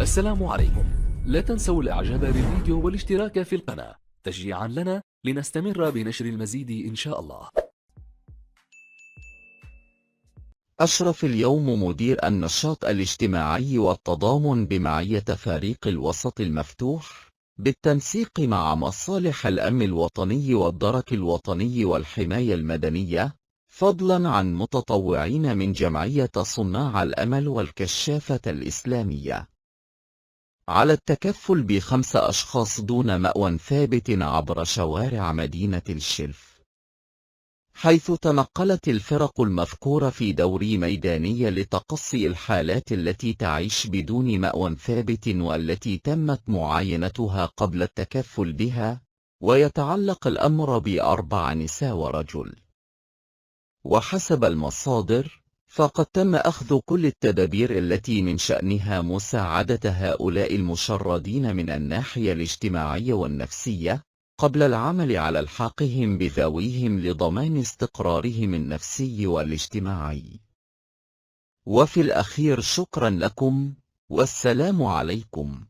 السلام عليكم. لا تنسوا الاعجاب بالفيديو والاشتراك في القناة تشجيعا لنا لنستمر بنشر المزيد إن شاء الله. أشرف اليوم مدير النشاط الاجتماعي والتضامن بمعية فريق الوسط المفتوح بالتنسيق مع مصالح الأمن الوطني والدرك الوطني والحماية المدنية، فضلا عن متطوعين من جمعية صناع الأمل والكشافة الإسلامية، على التكفل ب5 أشخاص دون مأوى ثابت عبر شوارع مدينة الشلف، حيث تنقلت الفرق المذكورة في دوري ميداني لتقصي الحالات التي تعيش بدون مأوى ثابت والتي تمت معاينتها قبل التكفل بها، ويتعلق الأمر ب4 نساء ورجل. وحسب المصادر، فقد تم أخذ كل التدابير التي من شأنها مساعدة هؤلاء المشردين من الناحية الاجتماعية والنفسية، قبل العمل على إلحاقهم بذويهم لضمان استقرارهم النفسي والاجتماعي. وفي الأخير شكرا لكم، والسلام عليكم.